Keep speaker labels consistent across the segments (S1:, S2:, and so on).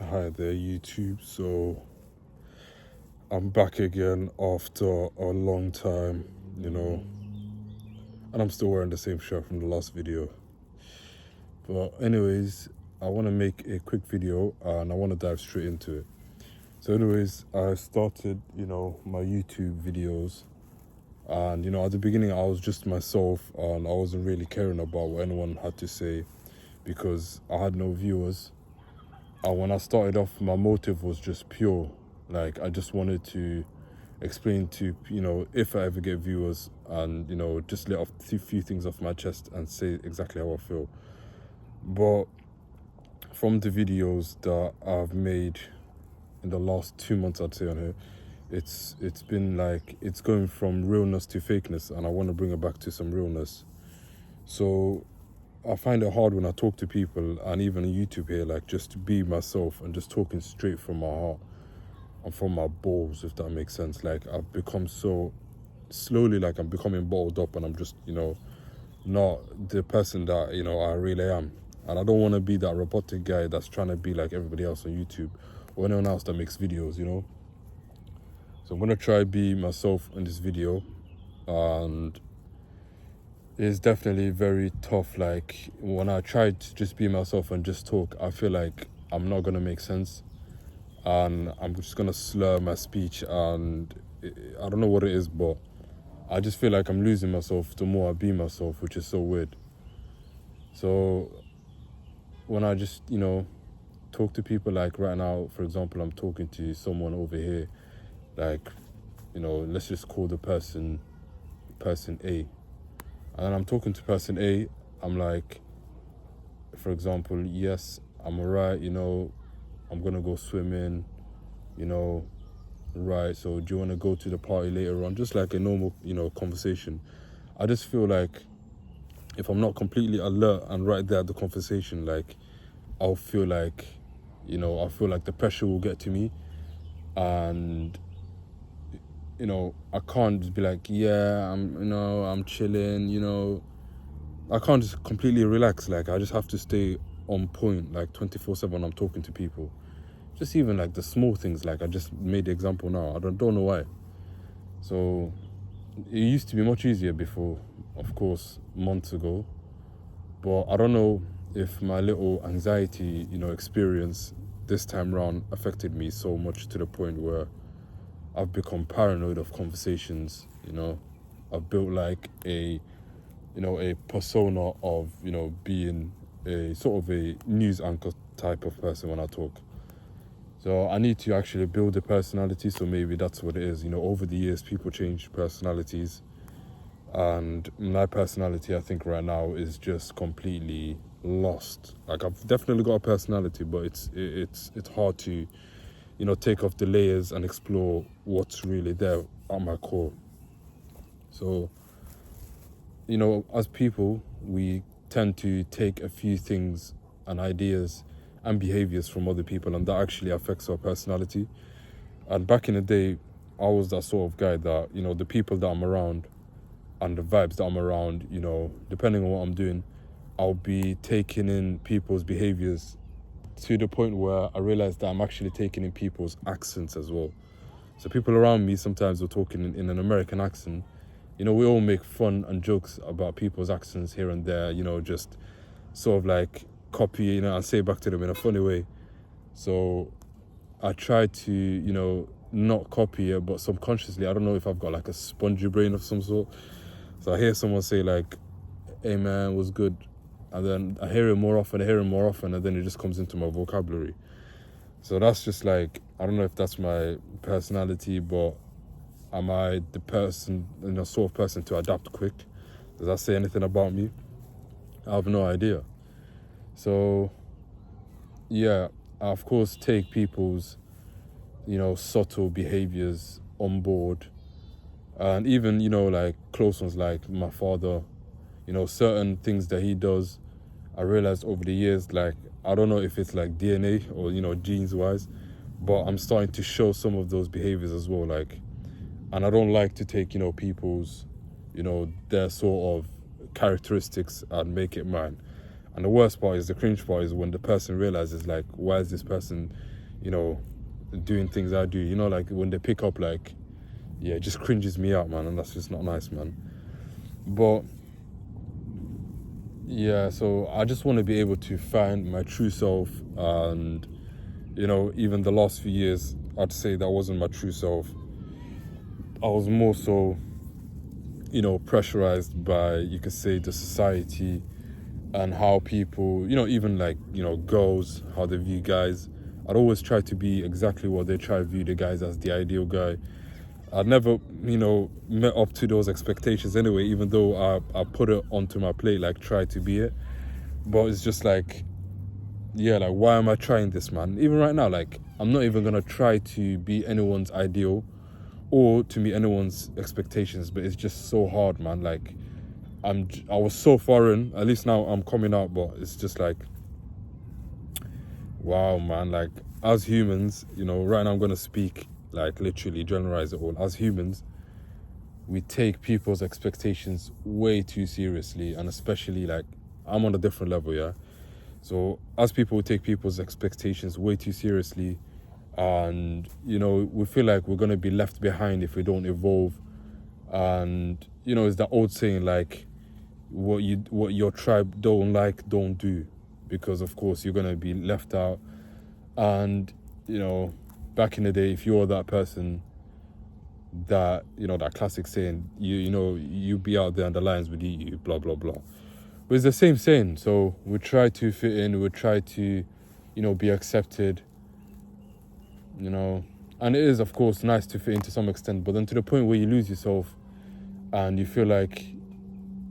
S1: Hi there, YouTube. So I'm back again after a long time, and I'm still wearing the same shirt from the last video. But, anyways, I want to make a quick video and I want to dive straight into it. So, anyways, I started, my YouTube videos, and, at the beginning, I was just myself and I wasn't really caring about what anyone had to say because I had no viewers. And when I started off, my motive was just pure. Like, I just wanted to explain to, if I ever get viewers and, just let off a few things off my chest and say exactly how I feel. But from the videos that I've made in the last 2 months, I'd say on here, it's been like, it's going from realness to fakeness, and I want to bring it back to some realness. So I find it hard when I talk to people and even on YouTube here, like just to be myself and just talking straight from my heart and from my balls, if that makes sense. Like I've become so slowly, like I'm becoming bottled up and I'm just, not the person that, I really am. And I don't want to be that robotic guy that's trying to be like everybody else on YouTube or anyone else that makes videos, So I'm going to try be myself in this video, and it's definitely very tough. Like when I try to just be myself and just talk, I feel like I'm not gonna make sense, and I'm just gonna slur my speech, and I don't know what it is, but I just feel like I'm losing myself the more I be myself, which is so weird. So when I just talk to people, like right now, for example, I'm talking to someone over here, like let's just call the person A. And then I'm talking to person A, I'm like, for example, yes, I'm alright, I'm gonna go swimming, right, so do you wanna go to the party later on? Just like a normal, conversation. I just feel like if I'm not completely alert and right there at the conversation, like I'll feel like, I feel like the pressure will get to me, and I can't just be like, yeah, I'm chilling, I can't just completely relax. Like I just have to stay on point, like 24/7. I'm talking to people, just even like the small things. Like I just made the example now. I don't know why. So it used to be much easier before, of course, months ago. But I don't know if my little anxiety, experience this time round affected me so much to the point where I've become paranoid of conversations. I've built like a persona of, being a sort of a news anchor type of person when I talk. So I need to actually build a personality, so maybe that's what it is. Over the years, people change personalities. And my personality, I think right now, is just completely lost. Like I've definitely got a personality, but it's hard to, take off the layers and explore what's really there at my core. So as people, we tend to take a few things and ideas and behaviors from other people, and that actually affects our personality. And back in the day, I was that sort of guy that, the people that I'm around and the vibes that I'm around, depending on what I'm doing, I'll be taking in people's behaviors to the point where I realize that I'm actually taking in people's accents as well. So people around me sometimes are talking in an American accent. We all make fun and jokes about people's accents here and there, just sort of like copy, and say back to them in a funny way. So I try to, not copy it, but subconsciously, I don't know if I've got like a spongy brain of some sort. So I hear someone say like, hey man, what's good? And then I hear it more often, and then it just comes into my vocabulary. So that's just like, I don't know if that's my personality, but am I the person, sort of person to adapt quick? Does that say anything about me? I have no idea. So, yeah, I of course take people's, subtle behaviors on board. And even, like close ones like my father, certain things that he does, I realized over the years, like, I don't know if it's like DNA or, genes wise, but I'm starting to show some of those behaviors as well. Like, and I don't like to take, people's, their sort of characteristics and make it mine. And the worst part is, the cringe part is when the person realizes, like, why is this person, you know, doing things I do, you know, like when they pick up, like, yeah, it just cringes me out, man, and that's just not nice, man. But yeah, so I just want to be able to find my true self. And, you know, even the last few years, I'd say that wasn't my true self. I was more so, you know, pressurized by, you could say, the society and how people, you know, even like, you know, girls, how they view guys. I'd always try to be exactly what they try to view the guys as, the ideal guy. I'd never, you know, met up to those expectations anyway, even though I put it onto my plate, like, try to be it. But it's just like, yeah, like, why am I trying this, man? Even right now, like, I'm not even gonna try to be anyone's ideal or to meet anyone's expectations, but it's just so hard, man. Like, I was so far in, at least now I'm coming out, but it's just like, wow, man. Like, as humans, you know, right now I'm gonna speak, like, literally generalize it all. As humans, we take people's expectations way too seriously, and especially, like, I'm on a different level, yeah. So as people, we take people's expectations way too seriously, and, you know, we feel like we're gonna be left behind if we don't evolve. And, you know, it's that old saying, like, what your tribe don't like, don't do, because of course you're gonna be left out. And, you know, back in the day, if you're that person that, you know, that classic saying, you know, you be out there and the lions would eat you, blah blah blah. But it's the same saying. So we try to fit in, we try to, you know, be accepted, you know. And it is, of course, nice to fit in to some extent, but then to the point where you lose yourself and you feel like,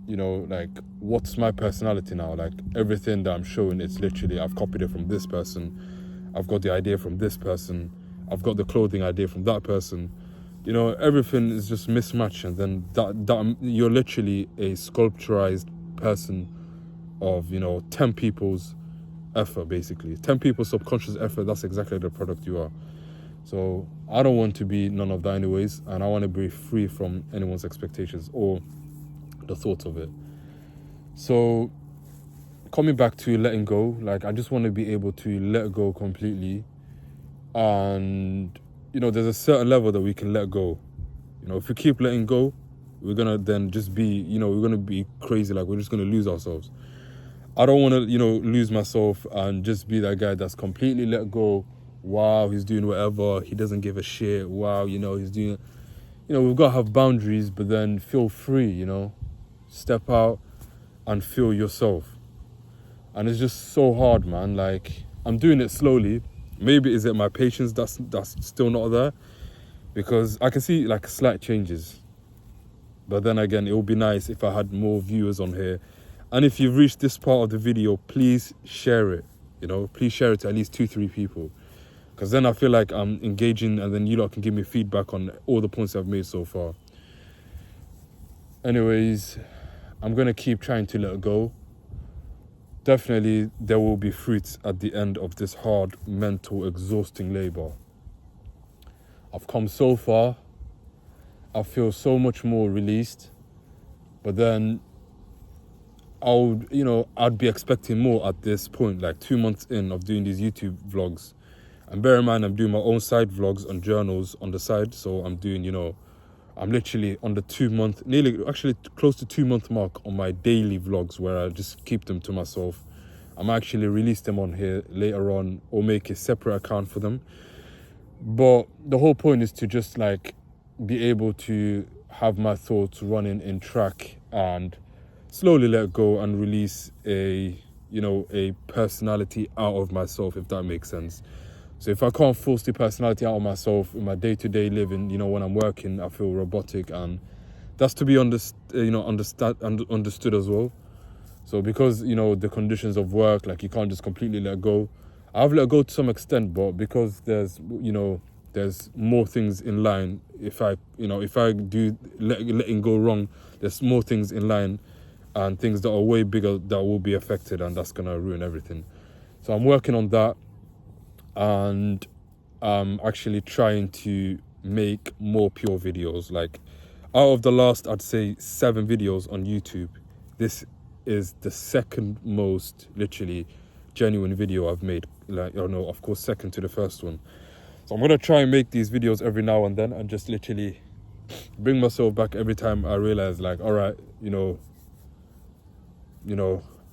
S1: you know, like, what's my personality now? Like, everything that I'm showing, it's literally, I've copied it from this person, I've got the idea from this person, I've got the clothing idea from that person. You know, everything is just mismatched, and then that you're literally a sculpturized person of, you know, 10 people's effort, basically. 10 people's subconscious effort, that's exactly the product you are. So I don't want to be none of that anyways, and I want to be free from anyone's expectations or the thought of it. So coming back to letting go, like, I just want to be able to let go completely. And, you know, there's a certain level that we can let go. You know, if we keep letting go, we're gonna then just be, you know, we're gonna be crazy, like, we're just gonna lose ourselves. I don't want to, you know, lose myself and just be that guy that's completely let go. Wow, he's doing whatever, he doesn't give a shit. Wow, you know, he's doing, you know, we've got to have boundaries, but then feel free, you know, step out and feel yourself. And it's just so hard, man. Like, I'm doing it slowly. Maybe is it my patience that's still not there, because I can see, like, slight changes. But then again, it would be nice if I had more viewers on here. And if you've reached this part of the video, please share it. You know, please share it to at least 2-3 people, because then I feel like I'm engaging, and then you lot can give me feedback on all the points I've made so far. Anyways, I'm gonna keep trying to let go. Definitely there will be fruits at the end of this hard, mental, exhausting labor. I've come so far. I feel so much more released. But then I'd be expecting more at this point, like 2 months in of doing these YouTube vlogs. And bear in mind, I'm doing my own side vlogs on journals on the side. So I'm doing, you know, I'm literally on the 2 month, actually close to 2 month mark on my daily vlogs, where I just keep them to myself. I'm actually release them on here later on, or make a separate account for them. But the whole point is to just, like, be able to have my thoughts running in track and slowly let go and release a personality out of myself, if that makes sense. So if I can't force the personality out of myself in my day-to-day living, you know, when I'm working, I feel robotic, and that's to be understood as well. So because, you know, the conditions of work, like, you can't just completely let go. I've let go to some extent, but because there's more things in line. If I do letting go wrong, there's more things in line, and things that are way bigger that will be affected, and that's gonna ruin everything. So I'm working on that, and I'm actually trying to make more pure videos. Like, out of the last, I'd say 7 videos on YouTube, this is the second most literally genuine video I've made. Like, you know, of course, second to the first one. So I'm gonna try and make these videos every now and then and just literally bring myself back every time I realize, like, all right, you know,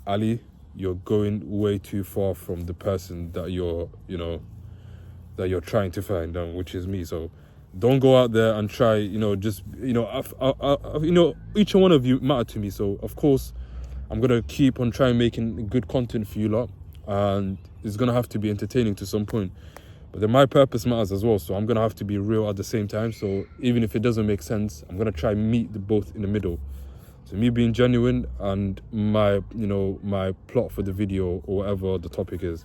S1: Ali, you're going way too far from the person that you're trying to find, which is me. So don't go out there and try, just, each one of you matter to me. So of course, I'm gonna keep on trying making good content for you lot, and it's gonna have to be entertaining to some point. But then my purpose matters as well, so I'm gonna have to be real at the same time. So even if it doesn't make sense, I'm gonna try and meet the both in the middle. So me being genuine and my plot for the video or whatever the topic is.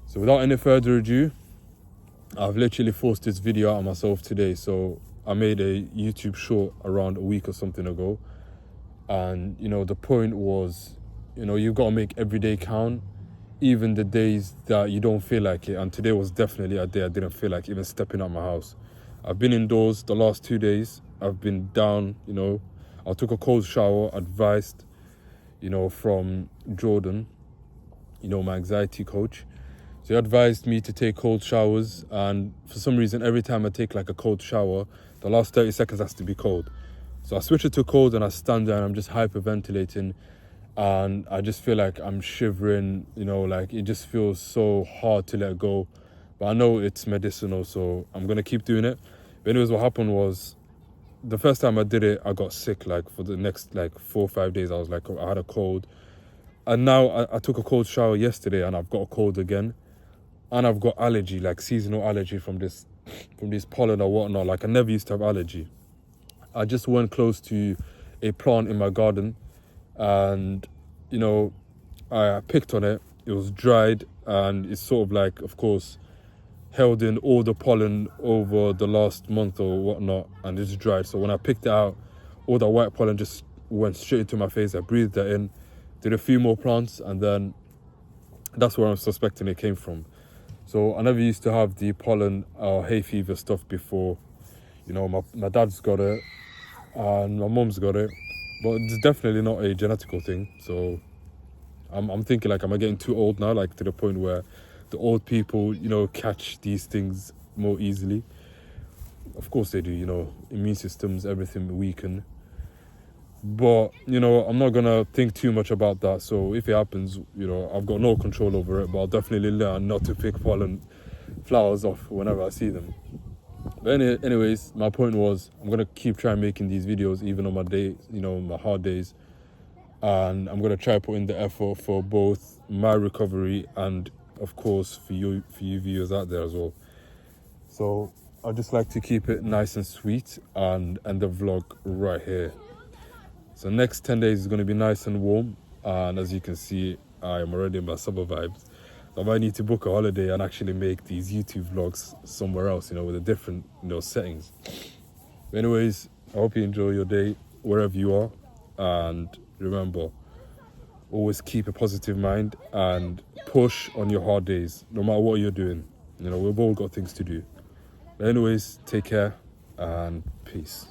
S1: So without any further ado, I've literally forced this video out of myself today. So I made a YouTube short around a week or something ago. And, the point was, you've got to make every day count, even the days that you don't feel like it. And today was definitely a day I didn't feel like even stepping out my house. I've been indoors the last 2 days. I've been down, I took a cold shower, advised, from Jordan, my anxiety coach. So he advised me to take cold showers, and for some reason, every time I take like a cold shower, the last 30 seconds has to be cold. So I switch it to cold and I stand there and I'm just hyperventilating, and I just feel like I'm shivering, like it just feels so hard to let go. But I know it's medicinal, so I'm going to keep doing it. But anyways, what happened was, the first time I did it, I got sick. Like for the next 4 or 5 days, I was like, I had a cold. And now I took a cold shower yesterday and I've got a cold again. And I've got allergy, like seasonal allergy from this pollen or whatnot. Like I never used to have allergy. I just went close to a plant in my garden and, I picked on it. It was dried and it's sort of like, of course, held in all the pollen over the last month or whatnot, and it's dried. So when I picked it out, all that white pollen just went straight into my face. I breathed that in, did a few more plants, and then that's where I'm suspecting it came from. So I never used to have the pollen or hay fever stuff before. My dad's got it and my mum's got it, but it's definitely not a genetical thing. So I'm thinking, like, am I getting too old now, like to the point where the old people, catch these things more easily? Of course they do, immune systems, everything weaken. But, I'm not going to think too much about that. So if it happens, I've got no control over it, but I'll definitely learn not to pick pollen flowers off whenever I see them. But anyways, my point was, I'm going to keep trying making these videos even on my days, my hard days. And I'm going to try put in the effort for both my recovery and, of course, for you viewers out there as well. So I'd just like to keep it nice and sweet and end the vlog right here. So next 10 days is going to be nice and warm, and as you can see, I am already in my summer vibes. I might need to book a holiday and actually make these YouTube vlogs somewhere else, with a different, settings. But anyways, I hope you enjoy your day wherever you are, and remember, always keep a positive mind and push on your hard days, no matter what you're doing. We've all got things to do. But anyways, take care and peace.